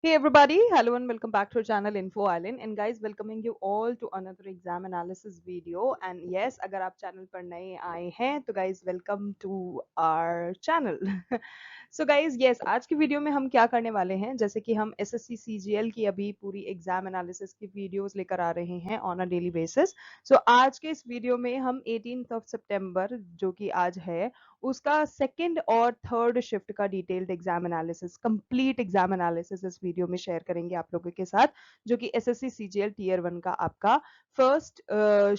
Hey everybody, hello and welcome back to our channel Info Island. And guys, welcoming you all to another exam analysis video. And yes, अगर आप channel पर नए आए हैं तो guys welcome to our channel. So guys, yes, आज की video में हम क्या करने वाले हैं, जैसे कि हम SSC CGL की अभी पूरी एग्जाम एनालिसिस की वीडियोस लेकर आ रहे हैं ऑन अ डेली बेसिस. सो आज के इस वीडियो में हम 18th ऑफ सितंबर जो कि आज है उसका सेकंड और थर्ड शिफ्ट का detailed exam analysis, complete exam analysis इस वीडियो में शेयर करेंगे आप लोगों के साथ, जो कि एसएससी सीजीएल टीयर 1 का आपका फर्स्ट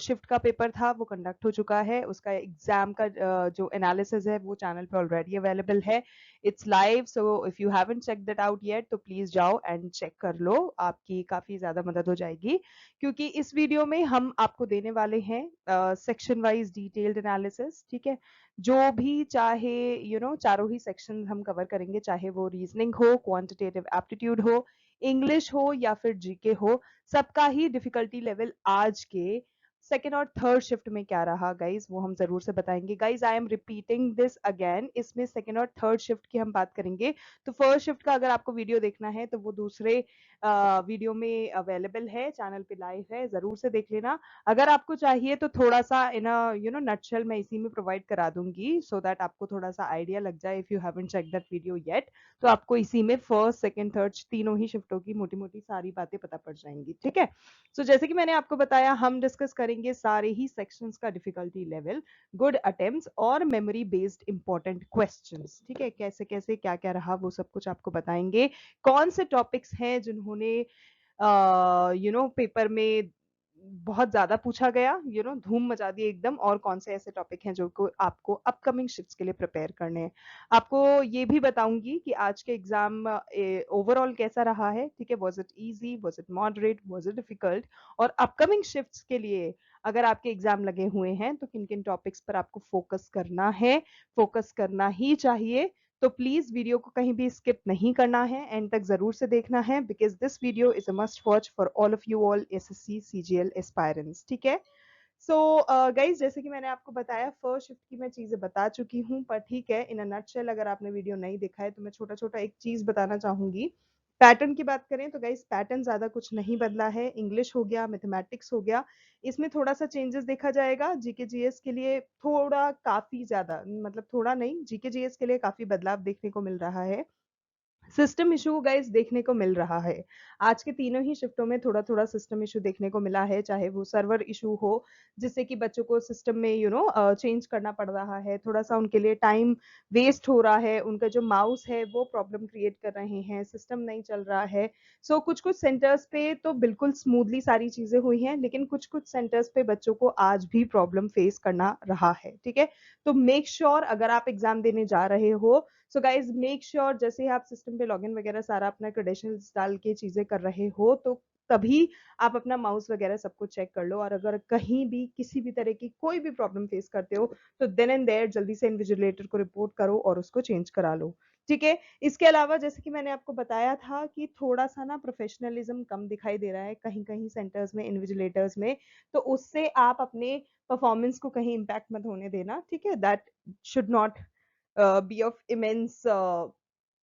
शिफ्ट का पेपर था, वो कंडक्ट हो चुका है. उसका एग्जाम का जो एनालिसिस है वो चैनल पे ऑलरेडी अवेलेबल है. It's live, so if you haven't check that out yet तो प्लीज जाओ एंड चेक कर लो, आपकी काफी ज्यादा मदद हो जाएगी. क्योंकि इस वीडियो में हम आपको देने वाले हैं सेक्शन वाइज डिटेल्ड एनालिसिस. ठीक है, जो भी चाहे चारों ही सेक्शन हम कवर करेंगे, चाहे वो रीजनिंग हो, क्वांटिटेटिव एप्टीट्यूड हो, इंग्लिश हो या फिर जीके हो. सबका ही डिफिकल्टी लेवल आज के सेकेंड और थर्ड शिफ्ट में क्या रहा गाइज, वो हम जरूर से बताएंगे. Guys I am repeating this again, इसमें सेकेंड और थर्ड शिफ्ट की हम बात करेंगे. तो फर्स्ट शिफ्ट का अगर आपको वीडियो देखना है तो वो दूसरे वीडियो में अवेलेबल है, चैनल पे लाइव है, जरूर से देख लेना. अगर आपको चाहिए तो थोड़ा सा इन नटशेल मैं इसी में प्रोवाइड करा दूंगी, सो दैट आपको थोड़ा सा आइडिया लग जाए. If you haven't check that video yet तो आपको इसी में फर्स्ट सेकंड थर्ड तीनों ही शिफ्टों की मोटी मोटी सारी बातें पता पड़ जाएंगी. ठीक है, सो जैसे कि मैंने आपको बताया, हम डिस्कस करेंगे सारे ही सेक्शंस का डिफिकल्टी लेवल, गुड अटेम्प्ट्स और मेमोरी बेस्ड इंपॉर्टेंट क्वेश्चंस. ठीक है, कैसे कैसे क्या क्या रहा वो सब कुछ आपको बताएंगे. कौन से टॉपिक्स हैं जिन्होंने पेपर में बहुत ज्यादा पूछा गया, धूम मचा दी एकदम, और कौन से ऐसे टॉपिक हैं जो को आपको अपकमिंग शिफ्ट्स के लिए प्रिपेयर करने हैं. आपको ये भी बताऊंगी कि आज के एग्जाम ओवरऑल कैसा रहा है. ठीक है, was it easy, was it moderate, was it difficult, और अपकमिंग शिफ्ट्स के लिए अगर आपके एग्जाम लगे हुए हैं तो किन किन टॉपिक्स पर आपको फोकस करना है, फोकस करना ही चाहिए. तो प्लीज वीडियो को कहीं भी स्किप नहीं करना है, एंड तक जरूर से देखना है, because this video is a must watch for all of you all SSC CGL aspirants. ठीक है, सो गाइज, जैसे कि मैंने आपको बताया, फर्स्ट शिफ्ट की मैं चीजें बता चुकी हूँ, पर ठीक है, इन अ नटशेल अगर आपने वीडियो नहीं देखा है तो मैं छोटा छोटा एक चीज बताना चाहूंगी. पैटर्न की बात करें तो गाइस, पैटर्न ज्यादा कुछ नहीं बदला है. इंग्लिश हो गया, मैथमेटिक्स हो गया, इसमें थोड़ा सा चेंजेस देखा जाएगा. जीके जीएस के लिए थोड़ा, काफी ज्यादा, मतलब थोड़ा नहीं, जीके जीएस के लिए काफी बदलाव देखने को मिल रहा है. सिस्टम इशू गाइस देखने को मिल रहा है. आज के तीनों ही शिफ्टों में थोड़ा थोड़ा सिस्टम इशू देखने को मिला है, चाहे वो सर्वर इशू हो जिससे कि बच्चों को सिस्टम में चेंज करना पड़ रहा है, थोड़ा सा उनके लिए टाइम वेस्ट हो रहा है, उनका जो माउस है वो प्रॉब्लम क्रिएट कर रहे हैं, सिस्टम नहीं चल रहा है. सो कुछ कुछ सेंटर्स पे तो बिल्कुल स्मूथली सारी चीजें हुई हैं, लेकिन कुछ कुछ सेंटर्स पे बच्चों को आज भी प्रॉब्लम फेस करना रहा है. ठीक है, तो मेक श्योर अगर आप एग्जाम देने जा रहे हो, सो गाइज मेक श्योर जैसे ही आप सिस्टम पे लॉगिन वगैरह सारा अपना क्रेडेंशियल्स डाल के चीजें कर रहे हो तो तभी आप अपना माउस वगैरह सब कुछ चेक कर लो. और अगर कहीं भी किसी भी तरह की कोई भी प्रॉब्लम फेस करते हो तो देन एंड देयर जल्दी से इन्विजिलेटर को रिपोर्ट करो और उसको चेंज करा लो. ठीक है, इसके अलावा जैसे कि मैंने आपको बताया था कि थोड़ा सा ना प्रोफेशनलिज्म कम दिखाई दे रहा है कहीं कहीं सेंटर्स में, इन्विजिलेटर्स में, तो उससे आप अपने परफॉर्मेंस को कहीं इम्पैक्ट मत होने देना. ठीक है, that should not be of immense,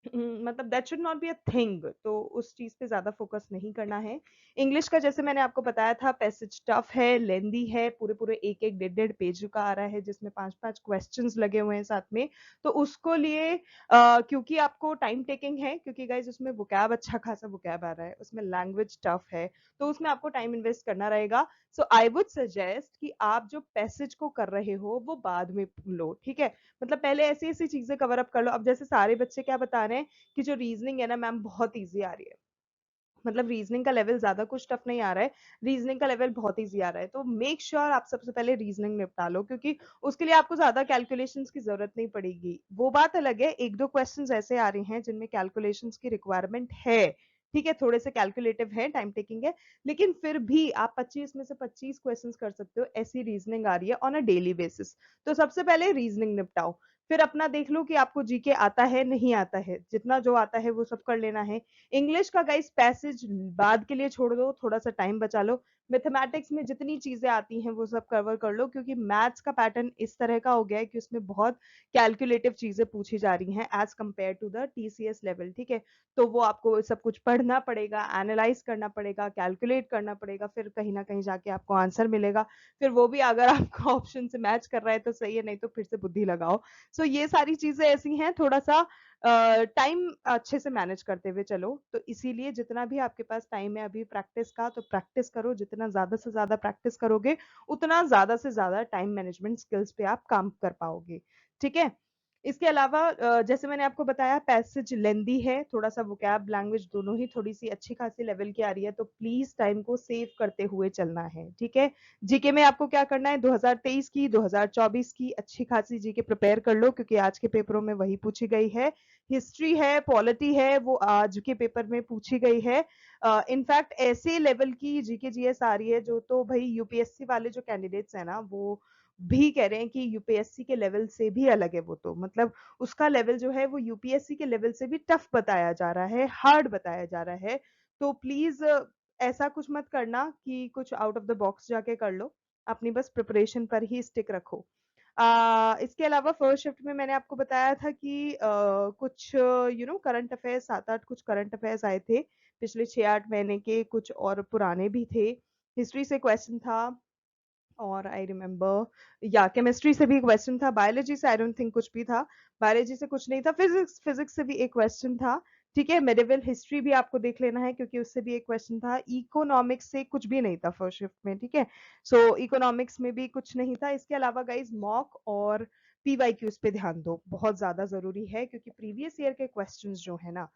मतलब that should not be a thing, तो उस चीज पे ज्यादा फोकस नहीं करना है. इंग्लिश का जैसे मैंने आपको बताया था, पैसेज टफ है, लेंदी है, पूरे पूरे एक एक डेढ़ डेढ़ पेज का आ रहा है जिसमें पांच पांच क्वेश्चंस लगे हुए हैं साथ में. तो उसको लिए क्योंकि आपको टाइम टेकिंग है, क्योंकि गाइज उसमें वोकैब, अच्छा खासा वोकैब आ रहा है, उसमें लैंग्वेज टफ है, तो उसमें आपको टाइम इन्वेस्ट करना रहेगा. सो आई वुड सजेस्ट कि आप जो पैसेज को कर रहे हो वो बाद में लो. ठीक है, मतलब पहले ऐसी ऐसी चीजें कवर अप कर लो. अब जैसे सारे बच्चे क्या बता रहे हैं कि जो रीजनिंग है ना मैम बहुत इजी आ रही है, मतलब रीजनिंग का लेवल ज्यादा कुछ टफ नहीं आ रहा है, रीजनिंग का लेवल बहुत इजी आ रहा है. तो मेक श्योर आप सबसे पहले रीजनिंग निपटा लो, क्योंकि उसके लिए आपको ज्यादा कैलकुलेशंस की जरूरत नहीं पड़ेगी. वो बात अलग है, एक दो क्वेश्चंस ऐसे आ रहे हैं जिनमें कैलकुलेशंस की रिक्वायरमेंट है. ठीक है, थोड़े से कैलकुलेटिव है, टाइम टेकिंग है, लेकिन फिर भी आप 25 में से 25 क्वेश्चंस कर सकते हो. ऐसी रीजनिंग आ रही है ऑन अ डेली बेसिस. तो सबसे पहले रीजनिंग निपटाओ, फिर अपना देख लो कि आपको जीके आता है नहीं आता है, जितना जो आता है वो सब कर लेना है। इंग्लिश का गाइस पैसेज बाद के लिए छोड़ दो, थोड़ा सा टाइम बचा लो। मैथमेटिक्स में जितनी चीजें आती हैं वो सब कवर कर लो, क्योंकि मैथ्स का पैटर्न इस तरह का हो गया है कि उसमें बहुत कैलकुलेटिव चीजें पूछी जा रही हैं as compare to the TCS level, ठीक है। तो वो आपको सब कुछ पढ़ना पड़ेगा, एनालाइज करना पड़ेगा, कैलकुलेट करना पड़ेगा, फिर कहीं ना कहीं जाके आपको आंसर मिलेगा। फिर वो भी अगर आपका ऑप्शन से मैच कर रहा है तो सही है, नहीं तो फिर से बुद्धि लगाओ। सो ये सारी चीजें ऐसी हैं, थोड़ा सा टाइम अच्छे से मैनेज करते हुए चलो। तो इसीलिए जितना भी आपके पास टाइम है अभी प्रैक्टिस का, तो प्रैक्टिस करो। जितना ज्यादा से ज्यादा प्रैक्टिस करोगे उतना ज्यादा से ज्यादा टाइम मैनेजमेंट स्किल्स पे आप काम कर पाओगे, ठीक है। इसके अलावा जैसे मैंने आपको बताया पैसेज लेंदी है, थोड़ा सा वोकैब लैंग्वेज दोनों ही थोड़ी सी अच्छी खासी लेवल की आ रही है, तो प्लीज टाइम को सेव करते हुए चलना है, ठीक है। जीके में आपको क्या करना है, 2023 की 2024 की अच्छी खासी जीके प्रिपेयर कर लो, क्योंकि आज के पेपरों में वही पूछी गई है। हिस्ट्री है, पॉलिटी है, वो आज के पेपर में पूछी गई है। इनफैक्ट ऐसे लेवल की जीके जीएस आ रही है जो तो भाई यूपीएससी वाले जो कैंडिडेट्स है ना, वो भी कह रहे हैं कि यूपीएससी के लेवल से भी अलग है। वो तो मतलब उसका लेवल जो है वो यूपीएससी के लेवल से भी टफ बताया जा रहा है, हार्ड बताया जा रहा है। तो प्लीज ऐसा कुछ मत करना कि कुछ आउट ऑफ द बॉक्स जाके कर लो, अपनी बस प्रिपरेशन पर ही स्टिक रखो। इसके अलावा फर्स्ट शिफ्ट में मैंने आपको बताया था कि कुछ करंट अफेयर्स, 7-8 कुछ करंट अफेयर्स आए थे पिछले 6-8 महीने के, कुछ और पुराने भी थे। हिस्ट्री से क्वेश्चन था, और आई रिमेम्बर या केमिस्ट्री से भी क्वेश्चन था, बायोलॉजी से आई डोंट थिंक कुछ भी था, बायोलॉजी से कुछ नहीं था, फिजिक्स फिजिक्स से भी एक क्वेश्चन था, ठीक है। मेडिवल हिस्ट्री भी आपको देख लेना है क्योंकि उससे भी एक क्वेश्चन था। इकोनॉमिक्स से कुछ भी नहीं था फर्स्ट शिफ्ट में, ठीक है। सो इकोनॉमिक्स में भी कुछ नहीं था। इसके अलावा गाइज मॉक और पीवाईक्यूज पे ध्यान दो, बहुत ज्यादा जरूरी है, क्योंकि प्रीवियस ईयर के क्वेश्चंस जो है ना,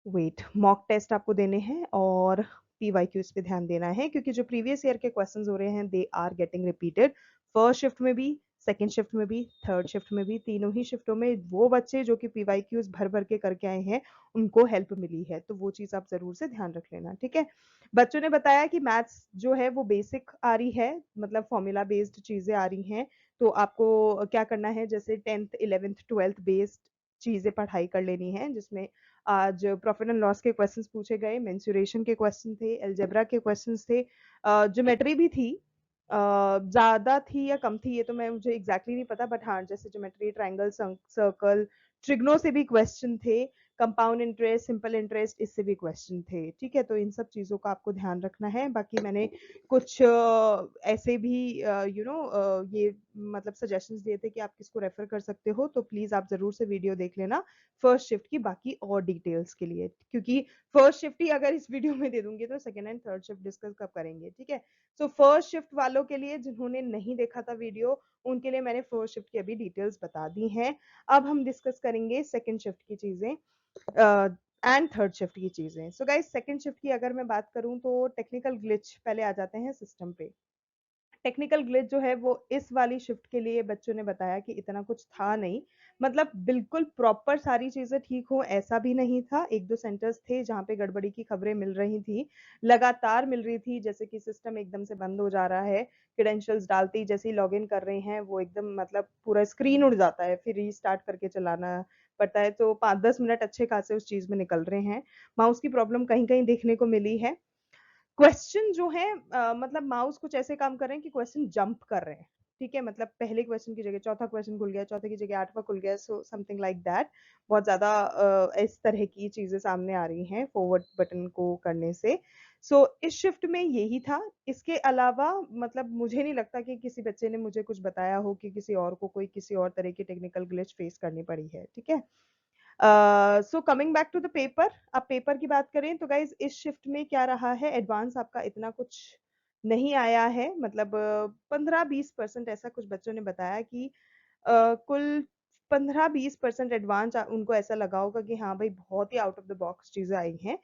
वेट, मॉक टेस्ट आपको देने हैं और पीवाईक्यूज पे ध्यान देना है, क्योंकि जो प्रीवियस ईयर के क्वेश्चंस हो रहे हैं they are getting repeated first shift में भी, सेकंड शिफ्ट में भी, थर्ड शिफ्ट में भी। तीनों ही शिफ्टों में वो बच्चे जो कि पीवाईक्यूज भर भर के करके आए हैं उनको हेल्प मिली है, तो वो चीज आप जरूर से ध्यान रख लेना, ठीक है। बच्चों ने बताया कि मैथ्स जो है वो बेसिक आ रही है, मतलब फॉर्मूला बेस्ड चीजें आ रही हैं। तो आपको क्या करना है, जैसे 10th 11th 12th बेस्ड चीजें पढ़ाई कर लेनी है, जिसमें आज प्रॉफिट एंड लॉस के क्वेश्चंस पूछे गए, मेंसुरेशन के क्वेश्चन थे, अलजेब्रा के क्वेश्चंस थे, ज्योमेट्री भी थी। ज्यादा थी या कम थी ये तो मैं मुझे एग्जैक्टली नहीं पता, बट हाँ जैसे ज्योमेट्री, ट्राइंगल, सर्कल, ट्रिग्नो से भी क्वेश्चन थे, कंपाउंड इंटरेस्ट, सिंपल इंटरेस्ट, इससे भी क्वेश्चन थे, ठीक है। तो इन सब चीजों का आपको ध्यान रखना है। बाकी मैंने कुछ ऐसे भी ये मतलब सजेशंस दिए थे कि आप किसको रेफर कर सकते हो, तो प्लीज आप जरूर से वीडियो देख लेना फर्स्ट शिफ्ट की बाकी और डिटेल्स के लिए, क्योंकि फर्स्ट शिफ्ट ही अगर इस वीडियो में दे दूंगी तो second and third shift discuss कब करेंगे, ठीक है। सो फर्स्ट शिफ्ट वालों के लिए जिन्होंने नहीं देखा था वीडियो, उनके लिए मैंने फर्स्ट शिफ्ट की अभी डिटेल्स बता दी हैं। अब हम डिस्कस करेंगे सेकंड शिफ्ट की चीजें एंड थर्ड शिफ्ट की चीजें। सो गाइस सेकंड शिफ्ट की अगर मैं बात करूं तो टेक्निकल ग्लिच पहले आ जाते हैं सिस्टम पे। टेक्निकल ग्लिच जो है वो इस वाली शिफ्ट के लिए बच्चों ने बताया कि इतना कुछ था नहीं, मतलब बिल्कुल प्रॉपर सारी चीजें ठीक हो ऐसा भी नहीं था। एक दो सेंटर्स थे जहाँ पे गड़बड़ी की खबरें मिल रही थी, लगातार मिल रही थी, जैसे कि सिस्टम एकदम से बंद हो जा रहा है, क्रेडेंशियल्स डालते ही जैसे ही लॉग इन कर रहे हैं वो एकदम मतलब पूरा स्क्रीन उड़ जाता है, फिर रीस्टार्ट करके चलाना पड़ता है। तो 5-10 मिनट अच्छे खासे उस चीज में निकल रहे हैं। माउस की प्रॉब्लम कहीं कहीं देखने को मिली है। क्वेश्चन जो है मतलब माउस कुछ ऐसे काम कर रहे हैं कि क्वेश्चन जंप कर रहे हैं, ठीक है। मतलब पहले क्वेश्चन की जगह चौथा क्वेश्चन खुल गया, चौथे की जगह आठवां खुल गया, सो समथिंग लाइक दैट। बहुत ज्यादा इस तरह की चीजें सामने आ रही हैं फॉरवर्ड बटन को करने से। सो इस शिफ्ट में यही था। इसके अलावा मतलब मुझे नहीं लगता कि किसी बच्चे ने मुझे कुछ बताया हो कि किसी और को कोई किसी और तरह की टेक्निकल ग्लिच फेस करनी पड़ी है, ठीक है। So coming back to the paper, अब पेपर की बात करें तो गाइज इस शिफ्ट में क्या रहा है, एडवांस आपका इतना कुछ नहीं आया है, मतलब 15-20% ऐसा कुछ बच्चों ने बताया कि कुल 15-20% एडवांस उनको ऐसा लगा होगा कि हाँ भाई बहुत ही आउट ऑफ द बॉक्स चीजें आई हैं।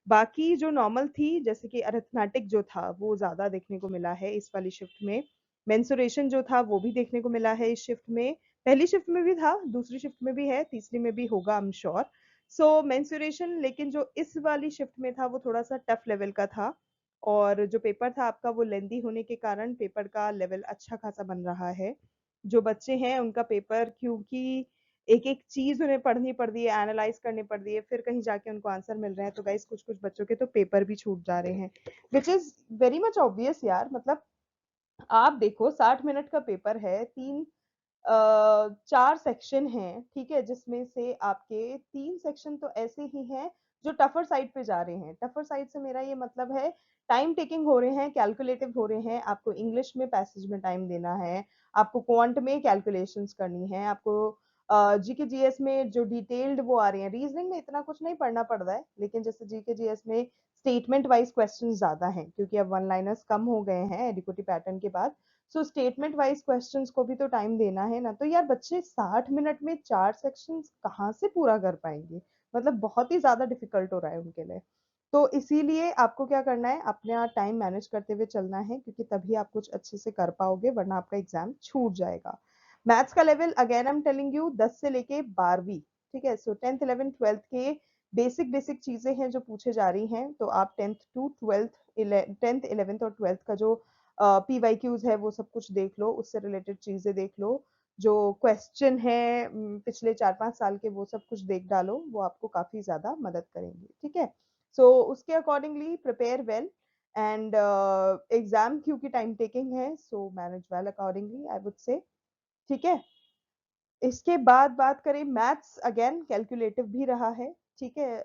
बाकी जो नॉर्मल थी जैसे कि अरिथमेटिक जो था वो ज्यादा देखने को मिला है इस वाली शिफ्ट में। मेंसुरेशन जो था वो भी देखने को मिला है इस शिफ्ट में, पहली शिफ्ट में भी था, दूसरी शिफ्ट में भी है, तीसरी में भी होगा I am sure. So mensuration लेकिन जो इस वाली शिफ्ट में था वो थोड़ा सा टफ लेवल का था, और जो पेपर था आपका वो लेंदी होने के कारण पेपर का लेवल अच्छा खासा बन रहा है। जो बच्चे हैं उनका पेपर, क्योंकि एक-एक चीज़ उन्हें पढ़नी पड़ रही है, एनालाइज़ करनी पड़ रही है, फिर कहीं जाके उनको आंसर मिल रहे हैं, तो गाइस कुछ-कुछ बच्चों के तो पेपर भी छूट जा रहे हैं, which is very much obvious यार। मतलब आप देखो 60 मिनट का पेपर है, 4 सेक्शन हैं, ठीक है? जिसमें से आपके 3 सेक्शन तो ऐसे ही हैं जो टफ़र साइड पे जा रहे हैं। टफ़र साइड से मेरा ये मतलब है टाइम टेकिंग हो रहे हैं, कैलकुलेटिव हो रहे हैं, आपको इंग्लिश में पैसेज में टाइम देना है, आपको क्वांट में कैलकुलेशंस करनी है, आपको जीके जीएस में जो डिटेल्ड वो आ रही हैं, रीजनिंग में इतना कुछ नहीं पढ़ना पड़ रहा है, लेकिन जैसे जीके जीएस में स्टेटमेंट वाइज क्वेश्चन ज्यादा हैं, क्योंकि अब वन लाइनर्स कम हो गए हैं एडिक्विटी पैटर्न के बाद। सो स्टेटमेंट वाइज क्वेश्चंस को भी तो टाइम देना है ना, तो यार बच्चे 60 मिनट में 4 सेक्शंस कहाँ से पूरा कर पाएंगे? मतलब बहुत ही ज्यादा डिफिकल्ट हो रहा है उनके लिए। तो इसीलिए आपको क्या करना है, अपना टाइम मैनेज करते हुए चलना है, क्योंकि तभी आप कुछ अच्छे से कर पाओगे, वरना आपका एग्जाम छूट जाएगा। मैथ्स का level again I am telling you 10 से लेके 12वीं, ठीक है? सो 10th 11th 12th के बेसिक बेसिक चीजें हैं जो पूछे जा रही हैं, तो आप 10th to 12th 10th 11th और 12th का जो पीवाईक्यूज है वो सब कुछ देख लो, उससे रिलेटेड चीजें देख लो, जो क्वेश्चन है पिछले 4-5 साल के वो सब कुछ देख डालो, वो आपको काफी ज्यादा मदद करेंगे, ठीक है? सो उसके accordingly prepare well, and exam क्योंकि टाइम टेकिंग है, so manage well accordingly I would say, ठीक है? इसके बाद बात करें मैथ्स, अगेन कैलकुलेटिव भी रहा है, ठीक है?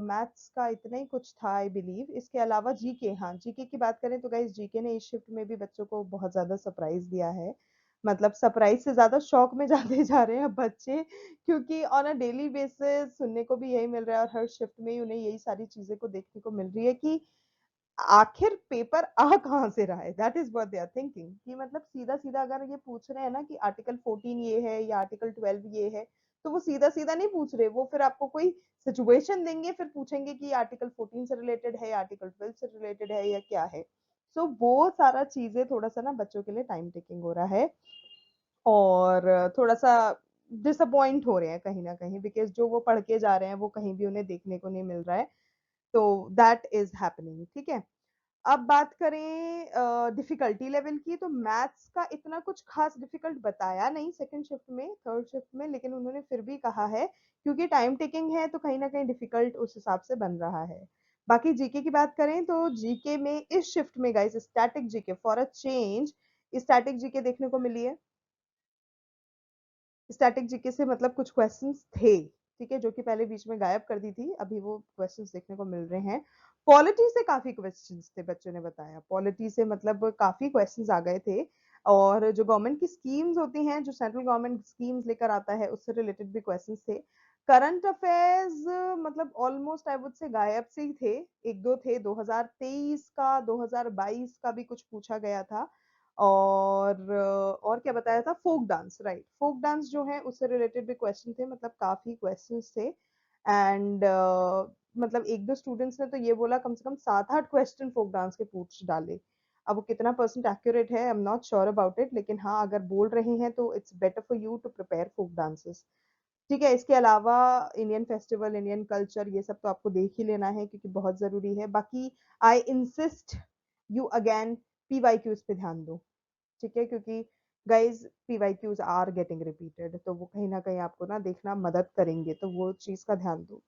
मैथ्स का इतना ही कुछ था आई बिलीव। इसके अलावा जीके, हाँ जीके की बात करें तो गाइस जीके ने इस शिफ्ट में भी बच्चों को बहुत ज्यादा सरप्राइज दिया है। मतलब सरप्राइज से ज्यादा शॉक में जाते जा रहे हैं बच्चे, क्योंकि ऑन अ डेली बेसिस सुनने को भी यही मिल रहा है, और हर शिफ्ट में ही उन्हें यही सारी चीजें को देखने को मिल रही है कि आखिर पेपर आ कहाँ से रहा है। That is what they are thinking, कि मतलब सीधा सीधा अगर ये पूछ रहे हैं ना कि आर्टिकल 14 ये है या आर्टिकल 12 ये है, तो वो सीधा सीधा नहीं पूछ रहे, वो फिर आपको कोई सिचुएशन देंगे, फिर पूछेंगे कि आर्टिकल 14 से रिलेटेड है, आर्टिकल 12 से रिलेटेड है या क्या है। सो वो सारा चीजें थोड़ा सा ना बच्चों के लिए टाइम टेकिंग हो रहा है, और थोड़ा सा डिसअपॉइंट हो रहे हैं कहीं ना कहीं, बिकॉज जो वो पढ़ के जा रहे हैं वो कहीं भी उन्हें देखने को नहीं मिल रहा है। तो दैट इज हैपनिंग, ठीक है? अब बात करें डिफिकल्टी लेवल की, तो मैथ्स का इतना कुछ खास डिफिकल्ट बताया नहीं सेकंड शिफ्ट में, थर्ड शिफ्ट में, लेकिन उन्होंने फिर भी कहा है क्योंकि टाइम टेकिंग है तो कहीं ना कहीं डिफिकल्ट उस हिसाब से बन रहा है। बाकी जीके की बात करें तो जीके में इस शिफ्ट में guys static GK for a change, static GK देखने को मिली है। स्टैटिक जीके से मतलब कुछ क्वेश्चंस थे, ठीक है, जो कि पहले बीच में गायब कर दी थी, अभी वो क्वेश्चंस देखने को मिल रहे हैं। पॉलिटी से काफी क्वेश्चंस थे, बच्चों ने बताया पॉलिटी से मतलब काफी क्वेश्चंस आ गए थे, और जो गवर्नमेंट की स्कीम्स होती हैं, जो सेंट्रल गवर्नमेंट स्कीम्स लेकर आता है, उससे रिलेटेड भी क्वेश्चंस थे। करंट अफेयर्स मतलब ऑलमोस्ट आई वुड से गायब से ही थे, एक दो थे, 2023 का 2022 का भी कुछ पूछा गया था, और क्या बताया था, folk dance, right, folk dance जो है उससे रिलेटेड भी क्वेश्चन थे, मतलब काफी क्वेश्चंस थे। एंड मतलब एक दो स्टूडेंट्स ने तो ये बोला कम से कम 7-8 क्वेश्चन फोक डांस के पूछ डाले। अब वो कितना परसेंट एक्यूरेट है I am not sure about it, लेकिन हाँ अगर बोल रहे हैं तो it's better for you to prepare folk dances, ठीक है? इसके अलावा इंडियन फेस्टिवल, इंडियन कल्चर, ये सब तो आपको देख ही लेना है क्योंकि बहुत जरूरी है। बाकी I insist you again PYQs पे ध्यान दो, ठीक है? क्योंकि guys PYQs are getting repeated, तो वो कहीं ना कहीं आपको ना देखना मदद करेंगे, तो वो चीज का ध्यान दो।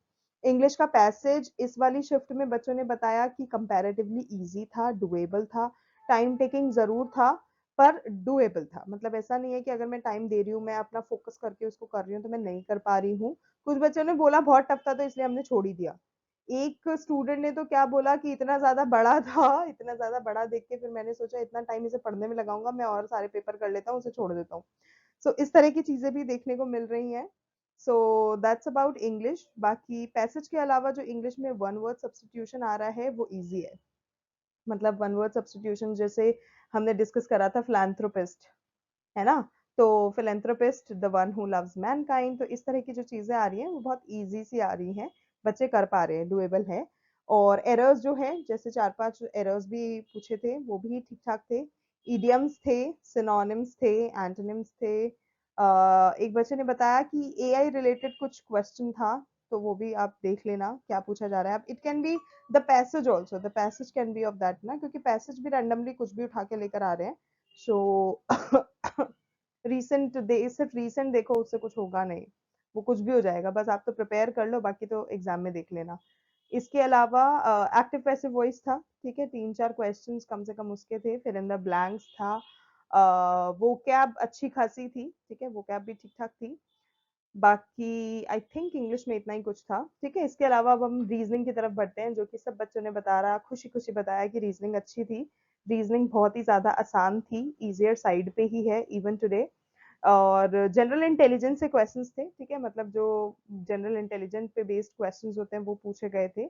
इंग्लिश का पैसेज इस वाली शिफ्ट में बच्चों ने बताया कि कंपैरेटिवली इजी था, डुएबल था, टाइम टेकिंग जरूर था, पर डुएबल था। मतलब ऐसा नहीं है कि अगर मैं टाइम दे रही हूँ, मैं अपना फोकस करके उसको कर रही हूँ तो मैं नहीं कर पा रही हूँ। कुछ बच्चों ने बोला बहुत टफ था तो इसलिए हमने छोड़ ही दिया। एक स्टूडेंट ने तो क्या बोला कि इतना ज्यादा बड़ा था, इतना ज्यादा बड़ा देख के फिर मैंने सोचा इतना टाइम इसे पढ़ने में लगाऊंगा मैं, और सारे पेपर कर लेता हूँ, उसे छोड़ देता हूँ। सो इस तरह की चीजें भी देखने को मिल रही हैं। So that's about English. बाकी पैसेज के अलावा जो इंग्लिश में वन वर्ड सब्सटीट्यूशन आ रहा है वो इजी है। मतलब वन वर्ड सब्सटीट्यूशन जैसे हमने डिस्कस करा था फिलैंथ्रोपिस्ट, है ना? तो philanthropist, the one who loves Mankind, तो इस तरह की जो चीजें आ रही हैं वो बहुत इजी सी आ रही हैं, बच्चे कर पा रहे हैं, डुएबल है। और एरर्स जो है, जैसे 4-5 एरर्स भी पूछे थे वो भी ठीक ठाक थे। इडियम्स थे, सिनोनिम्स थे, एंटोनिम्स थे। एक बच्चे ने बताया कि एआई रिलेटेड कुछ क्वेश्चन था, तो वो भी आप देख लेना क्या पूछा जा रहा है। It can be the passage also, the passage can be of that ना, क्योंकि पैसेज भी रैंडमली कुछ भी उठा के लेकर आ रहे हैं। सो सिर्फ रीसेंट देखो, उससे कुछ होगा नहीं, वो कुछ भी हो जाएगा, बस आप तो प्रिपेयर कर लो, बाकी तो एग्जाम में देख लेना। इसके अलावा एक्टिव पैसिव वॉइस था, ठीक है, 3-4 क्वेश्चंस कम से कम उसके थे, फिर इन द ब्लैंक्स था, वो कैब अच्छी खासी थी, ठीक है, वो कैब भी ठीक ठाक थी। बाकी आई थिंक इंग्लिश में इतना ही कुछ था, ठीक है। इसके अलावा अब हम रीजनिंग की तरफ बढ़ते हैं, जो कि सब बच्चों ने खुशी खुशी बताया कि रीजनिंग अच्छी थी। रीजनिंग बहुत ही ज्यादा आसान थी, इजियर साइड पे ही है इवन टुडे। और जनरल इंटेलिजेंस से क्वेश्चंस थे, ठीक है, मतलब जो जनरल इंटेलिजेंस पे बेस्ड क्वेश्चंस होते हैं वो पूछे गए थे।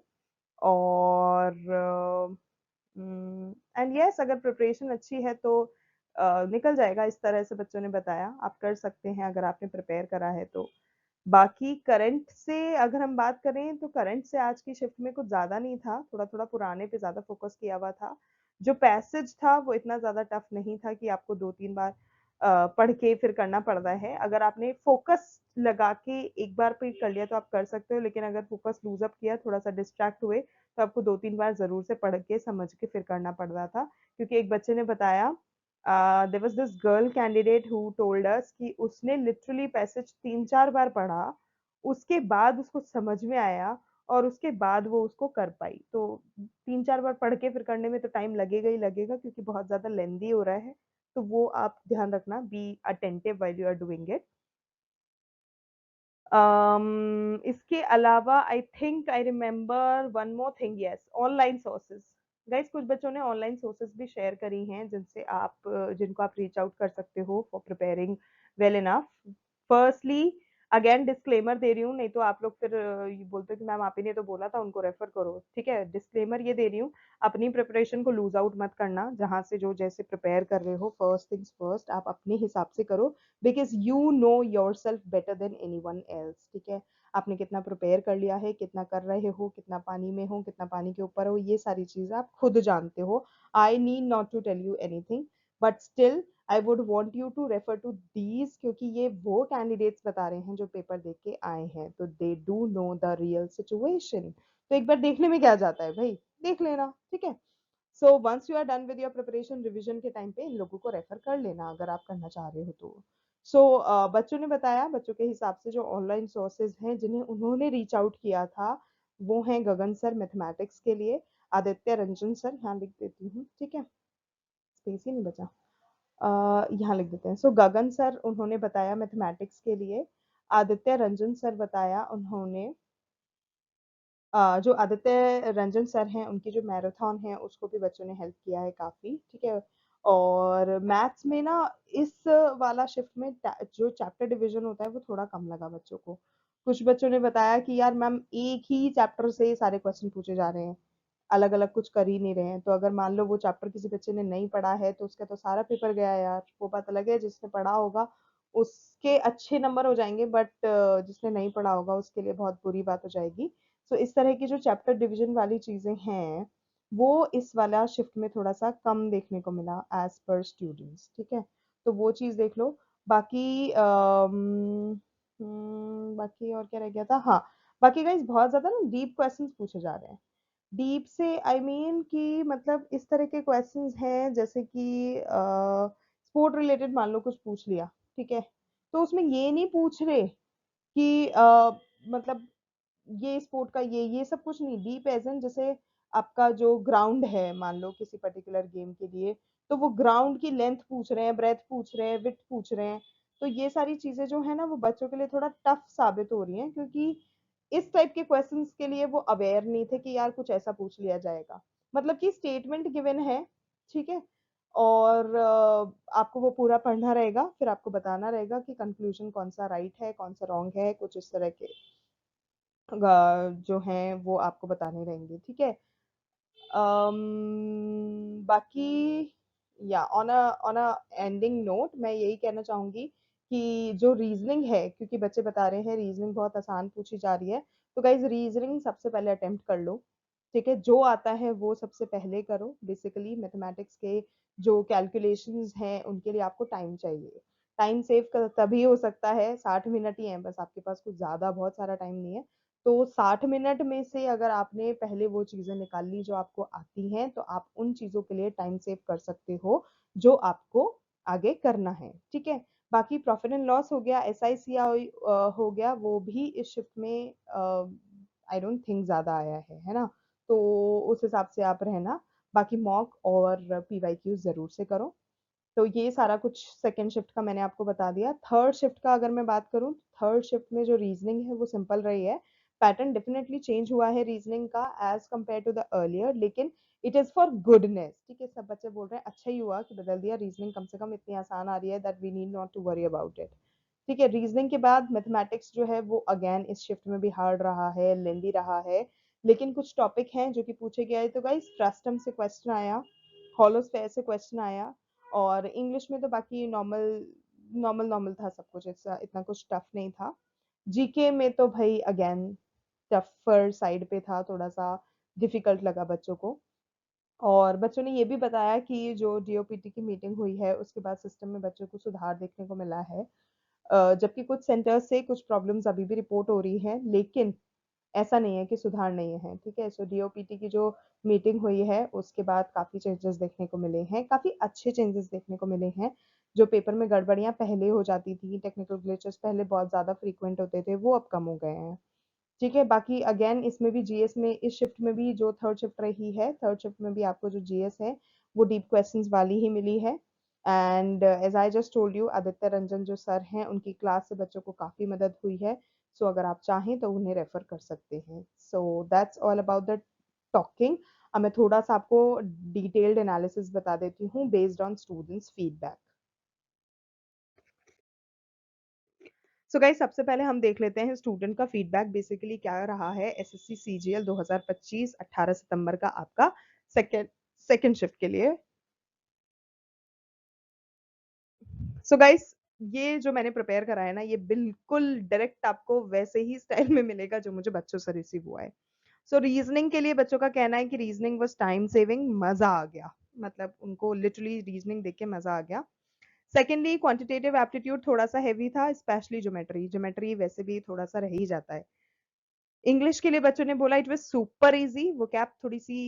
और एंड यस, अगर प्रिपरेशन अच्छी है तो निकल जाएगा, इस तरह से बच्चों ने बताया, आप कर सकते हैं अगर आपने प्रिपेयर करा है तो। बाकी करंट से अगर हम बात करें तो करंट से आज की शिफ्ट में कुछ ज्यादा नहीं था, थोड़ा थोड़ा पुराने पे ज्यादा फोकस किया हुआ था। जो पैसेज था वो इतना ज्यादा टफ नहीं था कि आपको 2-3 बार पढ़ के फिर करना पड़ रहा है। अगर आपने फोकस लगा के एक बार पे कर लिया तो आप कर सकते हो, लेकिन अगर फोकस लूज अप किया, थोड़ा सा डिस्ट्रैक्ट हुए, तो आपको 2-3 बार जरूर से पढ़ के समझ के फिर करना पड़ रहा था। क्योंकि एक बच्चे ने बताया, there was this girl candidate who told us कि उसने लिटरली पैसेज 3-4 बार पढ़ा, उसके बाद उसको समझ में आया, और उसके बाद वो उसको कर पाई। तो 3-4 बार पढ़ के फिर करने में तो टाइम लगेगा ही लगेगा, क्योंकि बहुत ज्यादा लेंदी हो रहा है। तो वो आप ध्यान रखना, be attentive while you are doing it. इसके अलावा I think I remember one more thing, yes, online sources. Guys, कुछ बच्चों ने ऑनलाइन सोर्सेज भी शेयर करी हैं, जिनको आप रीच आउट कर सकते हो for preparing well enough. Firstly, again disclaimer दे रही हूँ, नहीं तो आप लोग फिर ये बोलते हो कि मैम आप ही ने तो बोला था उनको रेफर करो, ठीक है। डिस्क्लेमर ये दे रही हूँ, अपनी प्रिपरेशन को लूज आउट मत करना, जहां से जो जैसे प्रिपेयर कर रहे हो, फर्स्ट थिंग्स फर्स्ट, आप अपने हिसाब से करो, because you know your self better than any one else, ठीक है। आपने कितना प्रिपेयर कर लिया है, कितना कर रहे हो, कितना पानी में हो, कितना पानी के ऊपर हो, ये सारी चीजें आप खुद जानते हो। I need not to tell you anything, but still I would want you to refer to these, क्योंकि ये वो कैंडिडेट्स बता रहे हैं जो पेपर देख के आए हैं, तो they do know the real situation. तो एक बार देखने में क्या जाता है भाई, देख लेना, ठीक है। So once you are done with your preparation, revision के टाइम पे इन लोगों को रेफर कर लेना अगर आप करना चाह रहे हो तो। बच्चों ने बताया, बच्चों के हिसाब से जो ऑनलाइन सोर्सेज हैं जिन्हें उन्होंने रीच आउट किया था, वो हैं गगन सर मैथमेटिक्स के लिए, आदित्य रंजन सर, यहाँ लिख देती हूँ, ठीक है, स्पेस ही नहीं बचा, यहाँ लिख देते हैं। गगन सर उन्होंने बताया मैथमेटिक्स के लिए, आदित्य रंजन सर बताया उन्होंने, जो आदित्य रंजन सर हैं उनकी जो मैराथन है उसको भी बच्चों ने हेल्प किया है काफी, ठीक है। और मैथ्स में ना, इस वाला शिफ्ट में जो चैप्टर डिवीजन होता है वो थोड़ा कम लगा बच्चों को। कुछ बच्चों ने बताया कि यार मैम एक ही चैप्टर से सारे क्वेश्चन पूछे जा रहे हैं, अलग अलग कुछ कर ही नहीं रहे हैं, तो अगर मान लो वो चैप्टर किसी बच्चे ने नहीं पढ़ा है तो उसका तो सारा पेपर गया यार। वो बात अलग है, जिसने पढ़ा होगा उसके अच्छे नंबर हो जाएंगे, बट जिसने नहीं पढ़ा होगा उसके लिए बहुत बुरी बात हो जाएगी। तो इस तरह की जो चैप्टर डिवीजन वाली चीजें हैं, वो इस वाला शिफ्ट में थोड़ा सा कम देखने को मिला एज पर स्टूडेंट्स, ठीक है। तो वो चीज देख लो। बाकी बाकी और क्या रह गया था, हाँ, बाकी गाइस बहुत ज्यादा ना डीप क्वेश्चंस पूछे जा रहे हैं। डीप से आई मीन कि मतलब इस तरह के क्वेश्चंस हैं, जैसे कि स्पोर्ट रिलेटेड मान लो कुछ पूछ लिया, ठीक है, तो उसमें ये नहीं पूछ रहे कि मतलब ये स्पोर्ट का ये सब कुछ नहीं, डीप एज इन जैसे आपका जो ग्राउंड है मान लो किसी पर्टिकुलर गेम के लिए, तो वो ग्राउंड की लेंथ पूछ रहे हैं, ब्रेथ पूछ रहे हैं, विड्थ पूछ रहे हैं। तो ये सारी चीजें जो है ना वो बच्चों के लिए थोड़ा टफ साबित हो रही हैं, क्योंकि इस टाइप के क्वेश्चंस के लिए वो अवेयर नहीं थे कि यार कुछ ऐसा पूछ लिया जाएगा। मतलब कि स्टेटमेंट गिवन है, ठीक है, और आपको वो पूरा पढ़ना रहेगा, फिर आपको बताना रहेगा कि कंक्लूजन कौन सा राइट है, कौन सा रॉन्ग है, कुछ इस तरह के जो हैं वो आपको बताने रहेंगे, ठीक है। बाकी या ऑन अ एंडिंग नोट मैं यही कहना चाहूंगी कि जो रीजनिंग है, क्योंकि बच्चे बता रहे हैं रीजनिंग बहुत आसान पूछी जा रही है, तो गाइज रीजनिंग सबसे पहले अटेम्प्ट कर लो, ठीक है। जो आता है वो सबसे पहले करो। बेसिकली मैथमेटिक्स के जो कैलकुलेशंस हैं उनके लिए आपको टाइम चाहिए। टाइम सेव तभी हो सकता है, 60 मिनट ही है बस आपके पास, कुछ ज्यादा बहुत सारा टाइम नहीं है। तो 60 मिनट में से अगर आपने पहले वो चीजें निकाल ली जो आपको आती हैं, तो आप उन चीजों के लिए टाइम सेव कर सकते हो जो आपको आगे करना है, ठीक है। बाकी प्रॉफिट एंड लॉस हो गया, SICI हो गया, वो भी इस शिफ्ट में आई डोंट थिंक ज़्यादा आया है ना? तो उस हिसाब से आप रहना। बाकी मॉक और PYQ ज़रूर से करो। तो ये सारा कुछ सेकंड शिफ्ट का मैंने आपको बता दिया। थर्ड शिफ्ट का अगर मैं बात करूँ, थर्ड शिफ्ट में जो रीजनिंग है वो सिंपल रही है। पैटर्न डेफिनेटली चेंज हुआ है रीजनिंग का as compare to the earlier, लेकिन इट इज फॉर गुडनेस। ठीक है, सब बच्चे बोल रहे हैं अच्छा ही हुआ कि बदल दिया, रीजनिंग कम से कम इतनी आसान आ रही है that we need not to worry about it. ठीक है, रीजनिंग के बाद मैथमेटिक्स जो है वो अगेन इस शिफ्ट में भी हार्ड रहा है, लेंदी रहा है, लेकिन कुछ टॉपिक हैं जो कि पूछे गए। तो गाइस फ्रस्टम से क्वेश्चन आया, हॉलोस्फेयर से क्वेश्चन आया, और इंग्लिश में तो बाकी नॉर्मल नॉर्मल नॉर्मल था सब कुछ, ऐसा इतना कुछ टफ नहीं था। जीके में तो भाई अगेन टफर साइड पे था, थोड़ा सा डिफिकल्ट लगा बच्चों को। और बच्चों ने ये भी बताया कि जो DOPT की मीटिंग हुई है उसके बाद सिस्टम में बच्चों को सुधार देखने को मिला है। जबकि कुछ सेंटर्स से कुछ प्रॉब्लम्स अभी भी रिपोर्ट हो रही हैं, लेकिन ऐसा नहीं है कि सुधार नहीं है। ठीक है, सो DOPT की जो मीटिंग हुई है उसके बाद काफ़ी चेंजेस देखने को मिले हैं, काफ़ी अच्छे चेंजेस देखने को मिले हैं। जो पेपर में गड़बड़ियाँ पहले हो जाती थी, टेक्निकल ग्लिचेस पहले बहुत ज़्यादा फ्रीक्वेंट होते थे, वो अब कम हो गए हैं। ठीक है, बाकी अगेन इसमें भी GS में, इस शिफ्ट में भी जो थर्ड शिफ्ट रही है, थर्ड शिफ्ट में भी आपको जो GS है वो डीप क्वेश्चंस वाली ही मिली है। And as I just told you, Aditya Ranjan जो सर हैं उनकी क्लास से बच्चों को काफ़ी मदद हुई है। सो अगर आप चाहें तो उन्हें रेफर कर सकते हैं। So that's all about the talking. अब मैं थोड़ा सा आपको डिटेल्ड एनालिसिस बता देती हूँ based on students feedback. So guys सबसे पहले हम देख लेते हैं स्टूडेंट का फीडबैक बेसिकली क्या रहा है SSC CGL 2025 18 सितंबर का आपका सेकेंड सेकेंड शिफ्ट के लिए। सो गाइस ये जो मैंने प्रिपेयर करा है ना, ये बिल्कुल डायरेक्ट आपको वैसे ही स्टाइल में मिलेगा जो मुझे बच्चों से रिसीव हुआ है। सो रीजनिंग के लिए बच्चों का कहना है कि रीजनिंग वाज टाइम सेविंग, मजा आ गया, मतलब उनको लिटरली रीजनिंग देख के मजा आ गया। सेकेंडली क्वांटिटेटिव एप्टीट्यूड थोड़ा सा हैवी था, स्पेशली ज्योमेट्री, ज्योमेट्री वैसे भी थोड़ा सा रह ही जाता है। इंग्लिश के लिए बच्चों ने बोला इट वाज सुपर इजी, वो कैप थोड़ी सी,